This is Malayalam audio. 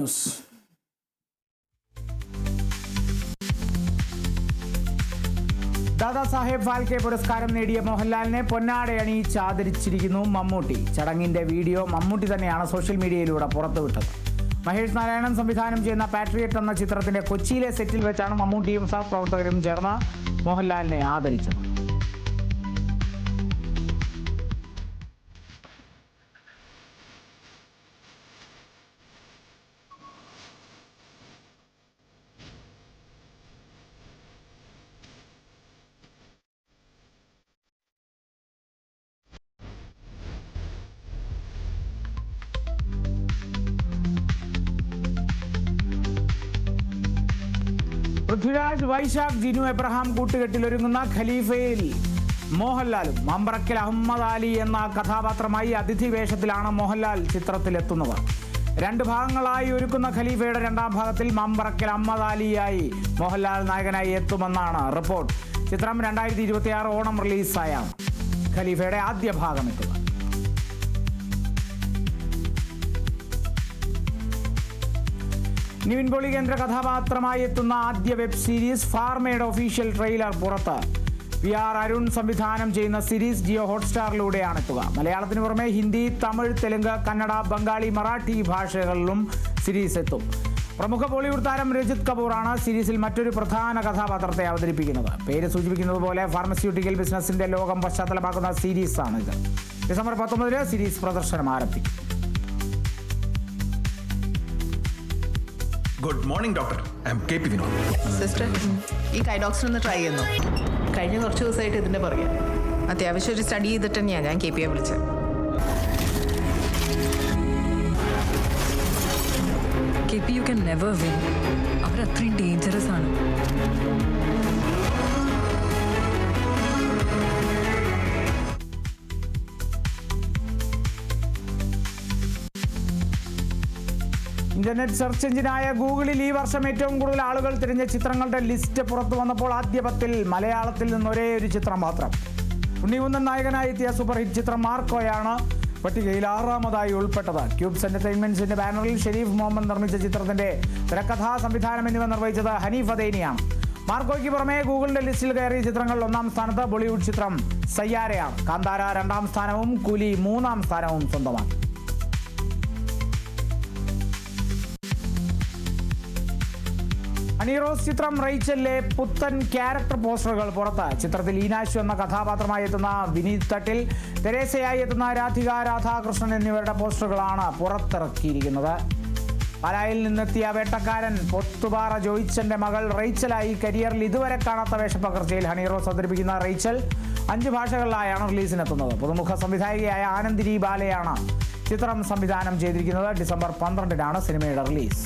ന്യൂസ്. ദാദാസാഹേബ് ഫാൽക്കെ പുരസ്കാരം നേടിയ മോഹൻലാലിനെ പൊന്നാട അണിയിച്ച് ആദരിച്ചിരിക്കുന്നു മമ്മൂട്ടി. ചടങ്ങിന്റെ വീഡിയോ മമ്മൂട്ടി തന്നെയാണ് സോഷ്യൽ മീഡിയയിലൂടെ പുറത്തുവിട്ടത്. മഹേഷ് നാരായണൻ സംവിധാനം ചെയ്യുന്ന പാട്രിയറ്റ് എന്ന ചിത്രത്തിന്റെ കൊച്ചിയിലെ സെറ്റിൽ വെച്ചാണ് മമ്മൂട്ടിയും സഹപ്രവർത്തകരും ചേർന്ന് മോഹൻലാലിനെ ആദരിച്ചത്. പൃഥ്വിരാജ്, വൈശാഖ്, ജിനു എബ്രഹാം കൂട്ടുകെട്ടിലൊരുങ്ങുന്ന ഖലീഫയിൽ മോഹൻലാലും മമ്പ്രക്കൽ അഹമ്മദ് അലി എന്ന കഥാപാത്രമായി അതിഥി വേഷത്തിലാണ് മോഹൻലാൽ ചിത്രത്തിലെത്തുന്നത്. രണ്ട് ഭാഗങ്ങളായി ഒരുക്കുന്ന ഖലീഫയുടെ രണ്ടാം ഭാഗത്തിൽ മമ്പ്രക്കൽ അഹമ്മദ് അലിയായി മോഹൻലാൽ നായകനായി എത്തുമെന്നാണ് റിപ്പോർട്ട്. ചിത്രം 2026 ഓണം റിലീസായാണ് ഖലീഫയുടെ ആദ്യ ഭാഗം എത്തുക. നിവിൻ പോളി കേന്ദ്ര കഥാപാത്രമായി എത്തുന്ന ആദ്യ വെബ് സീരീസ് ഫാർമയുടെ ഒഫീഷ്യൽ ട്രെയിലർ പുറത്ത്. PR അരുൺ സംവിധാനം ചെയ്യുന്ന സീരീസ് ജിയോ ഹോട്ട്സ്റ്റാറിലൂടെയാണ് എത്തുക. മലയാളത്തിന് പുറമെ ഹിന്ദി, തമിഴ്, തെലുങ്ക്, കന്നഡ, ബംഗാളി, മറാഠി ഭാഷകളിലും സീരീസ് എത്തും. പ്രമുഖ ബോളിവുഡ് താരം രജിത് കപൂറാണ് സീരീസിൽ മറ്റൊരു പ്രധാന കഥാപാത്രത്തെ അവതരിപ്പിക്കുന്നത്. പേര് സൂചിപ്പിക്കുന്നത് പോലെ ഫാർമസ്യൂട്ടിക്കൽ ബിസിനസിന്റെ ലോകം പശ്ചാത്തലമാക്കുന്ന സീരീസാണ് ഇത്. ഡിസംബർ 19 സീരീസ് പ്രദർശനം ആരംഭിക്കും. Good morning doctor. I M KP Vinod. Sister, ഈ കൈഡോക്സിൻ ഒന്ന് ട്രൈ ചെയ്യുന്നു. കഴിഞ്ഞ കുറച്ച് ദിവസമായിട്ട് ഇതിന്റെ പുറകെ. അത്യാവശ്യം ഒരു സ്റ്റഡി ചെയ്തിട്ട് തന്നെയാണ് ഞാൻ KPയെ വിളിച്ചത്. KP, you can never win. അവർ അത്രയും ഡേഞ്ചറസ് ആണ്. ഇന്റർനെറ്റ് സെർച്ച് എഞ്ചിനായ ഗൂഗിളിൽ ഈ വർഷം ഏറ്റവും കൂടുതൽ ആളുകൾ തിരഞ്ഞ ചിത്രങ്ങളുടെ ലിസ്റ്റ് പുറത്തു വന്നപ്പോൾ ആദ്യ 10-ൽ മലയാളത്തിൽ നിന്ന് ഒരേ ഒരു ചിത്രം മാത്രം. ഉണ്ണിമുന്നൻ നായകനായി എത്തിയ സൂപ്പർ ഹിറ്റ് ചിത്രം മാർക്കോയാണ് പട്ടികയിൽ 6ാമതായി ഉൾപ്പെട്ടത്. ക്യൂബ്സ് എന്റർടൈൻമെന്റ്സിന്റെ ബാനറിൽ ഷെരീഫ് മുഹമ്മദ് നിർമ്മിച്ച ചിത്രത്തിന്റെ തിരക്കഥാ, സംവിധാനം എന്നിവ നിർവഹിച്ചത് ഹനീഫ് അദേനിയാണ്. മാർക്കോയ്ക്ക് പുറമെ ഗൂഗിളിന്റെ ലിസ്റ്റിൽ കയറിയ ചിത്രങ്ങളിൽ 1ാം സ്ഥാനത്ത് ബോളിവുഡ് ചിത്രം സയ്യാരയാണ്. കാന്താര 2ാം സ്ഥാനവും കൂലി 3ാം സ്ഥാനവും സ്വന്തമാക്കി. ഹണീറോസ് ചിത്രം റൈച്ചലിലെ പുത്തൻ ക്യാരക്ടർ പോസ്റ്ററുകൾ പുറത്ത്. ചിത്രത്തിൽ ഈനാശു എന്ന കഥാപാത്രമായി എത്തുന്ന വിനീത് തട്ടിൽ, തെരേസയായി എത്തുന്ന രാധിക രാധാകൃഷ്ണൻ എന്നിവരുടെ പോസ്റ്ററുകളാണ് പുറത്തിറക്കിയിരിക്കുന്നത്. പാലായിൽ നിന്നെത്തിയ വേട്ടക്കാരൻ പൊത്തുപാറ ജോയിച്ചന്റെ മകൾ റൈച്ചലായി കരിയറിൽ ഇതുവരെ കാണാത്ത വേഷപ്പകർച്ചയിൽ ഹണീറോസ് അവതരിപ്പിക്കുന്ന റൈച്ചൽ 5 ഭാഷകളിലായാണ് റിലീസിനെത്തുന്നത്. പുതുമുഖ സംവിധായികയായ ആനന്ദിനി ബാലയാണ് ചിത്രം സംവിധാനം ചെയ്തിരിക്കുന്നത്. ഡിസംബർ 12 സിനിമയുടെ റിലീസ്.